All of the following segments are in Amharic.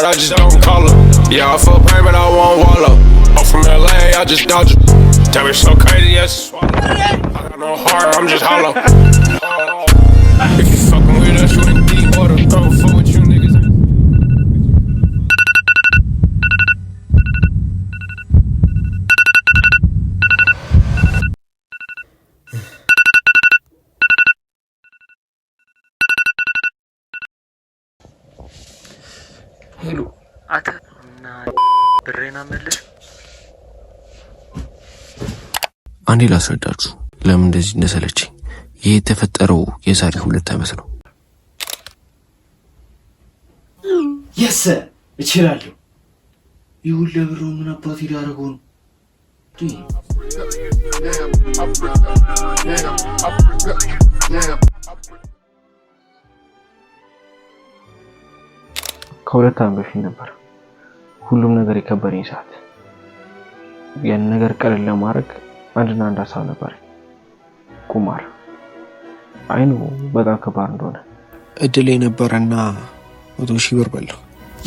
I just don't call her. Yeah, I feel pain, but I won't wallow. I'm from LA, I just dodge it. Tell me so crazy, yes, swallow. I got no heart, I'm just hollow. If you fucking with us, you in deep water. Don't fuck with you niggas. ሄሎ አተ እና ብሬና መልስ አንዴ ላስረዳችሁ ለምን እንደዚህ እንደሰለችኝ። ይሄ የተፈጠረው የዛሬ 2 ዓመት ነው። የስ እችላለሁ። ይሁን ለብሮ ምን አባት ይዳረገው ነው። ከ2 ዓመት በፊት ነበር ሁሉም ነገር የከበደኝ ሰዓት። ያን ነገር ቀለል ለማድረግ አንድና አንድ ሀሳብ ነበር፣ ቁማር። አይኑ በጣም ከባድ እንደሆነ እድል የነበረና 100,000 ብር በላው።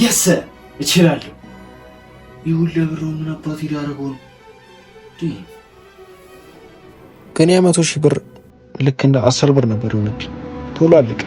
የስ እችላለሁ። ይሁን ለብሮ ምን አባት ይዳረገው ነው። ግን ያ 100,000 ብር ልክ እንደ 10 ብር ነበር የሆነብኝ። ቶሎ አለቀ።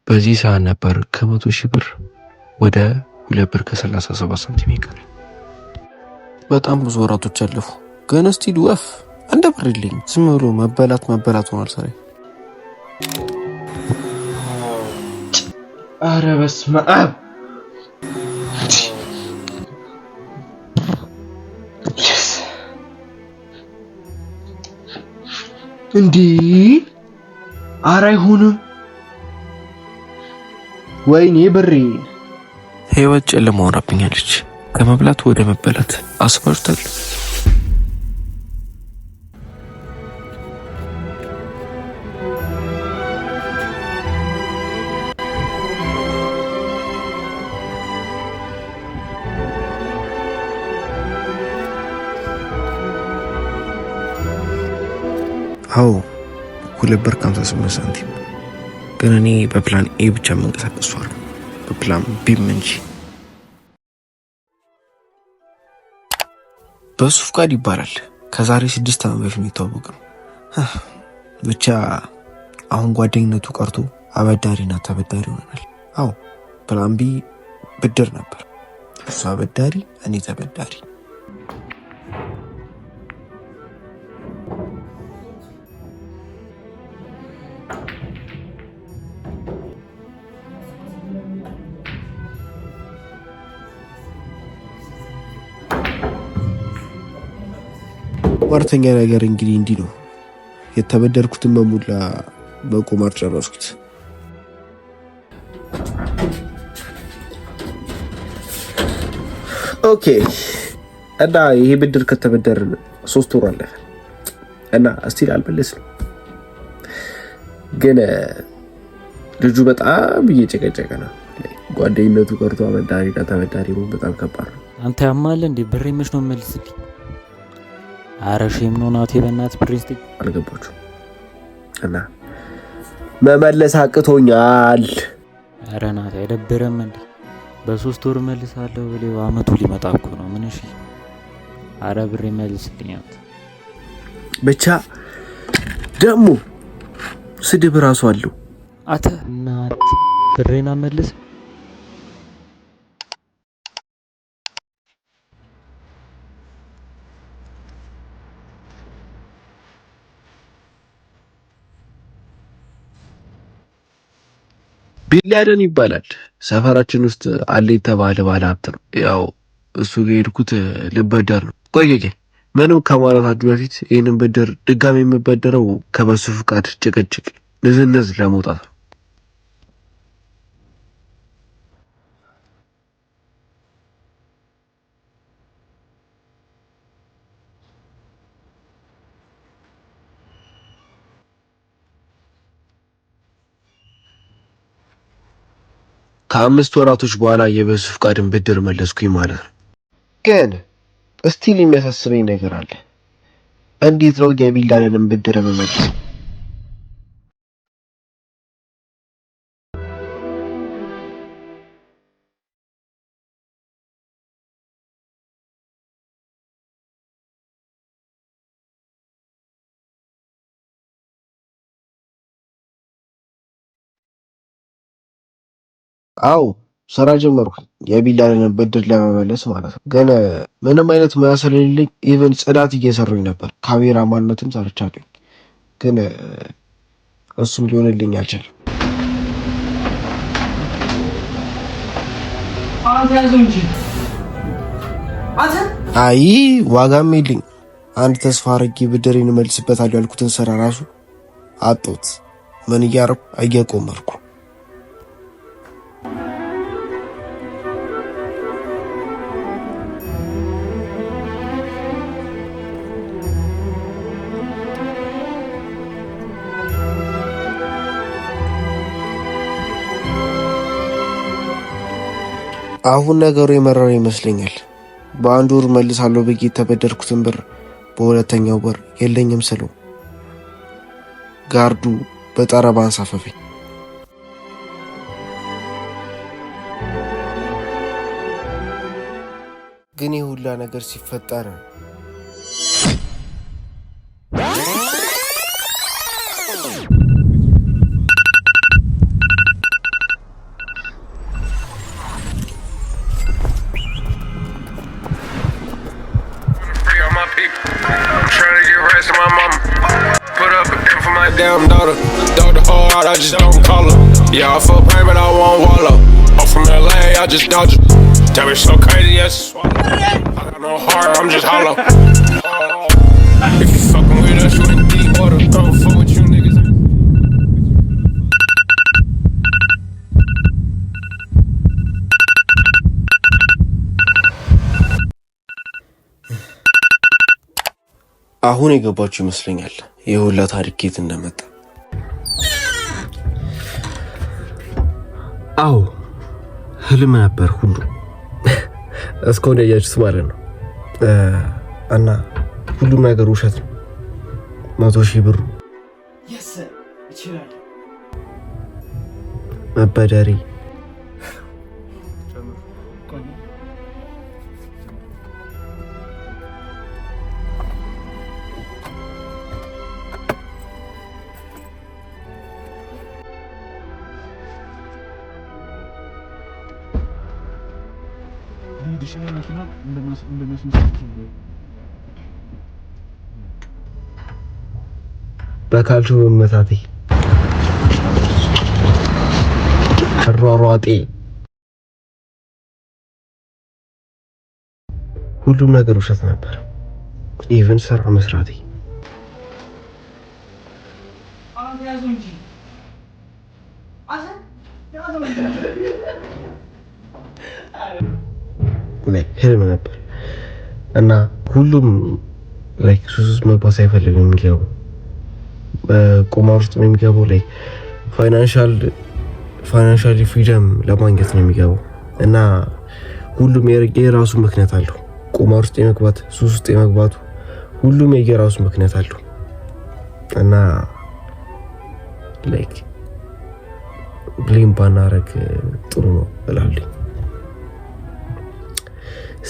በዚህ ሰዓት ነበር ከ100,000 ብር ወደ 2 ብር ከ37 ሳንቲም ይቀር። በጣም ብዙ ወራቶች አለፉ፣ ግን እስቲል ወፍ እንደ ብር የለኝም። ዝም ብሎ መበላት ሆኗል። ሰሪ አረ በስመ አብ እንዴ! አረ አይሆንም። ወይኔ ብሬ! ህይወት ጨለማ ሆናብኛለች። ከመብላት ወደ መበላት አስፈርቷል። አዎ 2 ብር ከ58 ሳንቲም። ግን እኔ በፕላን ኤ ብቻ መንቀሳቀስ ሷል፣ በፕላን ቢ እንጂ። በሱ ፍቃድ ይባላል። ከዛሬ 6 ዓመት በፊት የተዋወቅ ነው። ብቻ አሁን ጓደኝነቱ ቀርቶ አበዳሪና ተበዳሪ ሆነናል። አዎ ፕላን ቢ ብድር ነበር። እሱ አበዳሪ፣ እኔ ተበዳሪ። ቁማርተኛ ነገር እንግዲህ እንዲህ ነው። የተበደርኩትን በሙላ በቁማር ጨረስኩት። ኦኬ እና ይሄ ብድር ከተበደርን 3 ወር አለፈ እና እስቲል አልመለስንም። ግን ልጁ በጣም እየጨቀጨቀ ነው። ጓደኝነቱ ቀርቶ አበዳሪና ተበዳሪ ነው። በጣም ከባድ ነው። አንተ ያማለ እንዴ? ብሬ መች ነው መልስልኝ? አረሽም ነው ናቴ በእናት ፕሪንስቲ አልገባችሁ እና መመለስ አቅቶኛል። አረ ናቴ አይደብርም እንዴ? በ3 ወር መልሳለሁ ብለው አመቱ ሊመጣ እኮ ነው። ምን እሺ? አረ ብሬ መልስልኝ አንተ ብቻ። ደግሞ ስድብ ራሱ አለው። አተ ናት ብሬና መልስ ቢንላደን ይባላል። ሰፈራችን ውስጥ አለ የተባለ ባለ ሀብት ነው። ያው እሱ ጋር ሄድኩት ልበደር ነው። ቆይ ምንም ከማለታችሁ በፊት ይህንን ብድር ድጋሚ የምበደረው ከበሱ ፍቃድ ጭቅጭቅ ንዝንዝ ለመውጣት ነው። ከ5 ወራቶች በኋላ የበሱ ፍቃድን ብድር መለስኩኝ ማለት ነው። ግን እስቲል የሚያሳስበኝ ነገር አለ። እንዴት ነው የቢልዳንን ብድር መመለስ? አው ስራ ጀመርኩ የቢልዳንን ብድር ለመመለስ ማለት ነው። ግን ምንም አይነት ሙያ ስለሌለኝ ኢቭን ጽዳት እየሰሩኝ ነበር። ካሜራ ማንነትም ሰርቻለሁ። ግን እሱም ሊሆንልኝ አልቻለም። አይ ዋጋም የለኝ። አንድ ተስፋ አድርጌ ብድሬን እመልስበታለሁ ያልኩትን ስራ ራሱ አጣሁት። ምን እያደረኩ እየቆመርኩ አሁን ነገሩ የመረረ ይመስለኛል። በአንድ ወር መልሳለሁ ብዬ የተበደርኩትን ብር በሁለተኛው ወር የለኝም ስለው ጋርዱ በጠረባ አንሳፈፈኝ። ግን ይህ ሁላ ነገር ሲፈጠር damn daughter, dog the whole out, I just don't call her. Yeah, I fuck pain, but I won't wallow. I'm from LA, I just dodge it. Tell me so crazy, yes. I got no heart, I'm just hollow. If you fucking with us, you in deep water. I don't fuck with you niggas. አሁን የገባችሁ ይመስለኛል የሁላ ታሪክ የት እንደመጣ። አዎ ህልም ነበር ሁሉ እስካሁን ያያችሁት ማለት ነው። እና ሁሉም ነገር ውሸት ነው። 100,000 ብሩ መበደሪ በካልቾ መመታቴ አሯሯጤ ሁሉም ነገር ውሸት ነበር። ኢቭን ስራ መስራቴ ህልም ነበር። እና ሁሉም ላይክ ሱስ መግባት ሳይፈልግ ነው የሚገባው። በቁማር ውስጥ ነው የሚገባው። ላይክ ፋይናንሻሊ ፍሪደም ለማግኘት ነው የሚገባው። እና ሁሉም የራሱ ምክንያት አለው። ቁማር ውስጥ የመግባት ሱስ ውስጥ የመግባቱ ሁሉም የራሱ ምክንያት አለው። እና ላይክ ብሌም ባናረግ ጥሩ ነው እላለሁ።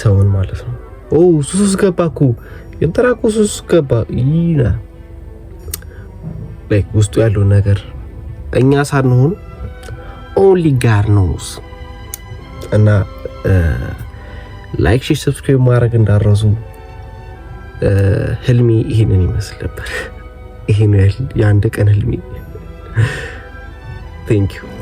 ሰውን ማለት ነው። ሱስ ገባ እኮ የጠራቁ ሱስ ገባ ይና ላይክ ውስጡ ያለው ነገር እኛ ሳንሆን ኦንሊ ጋር ነውስ። እና ላይክ ሼር ሰብስክራይብ ማድረግ እንዳረሱ። ህልሜ ይሄንን ይመስል ነበር። ይሄን የአንድ ቀን ህልሜ። ቴንክ ዩ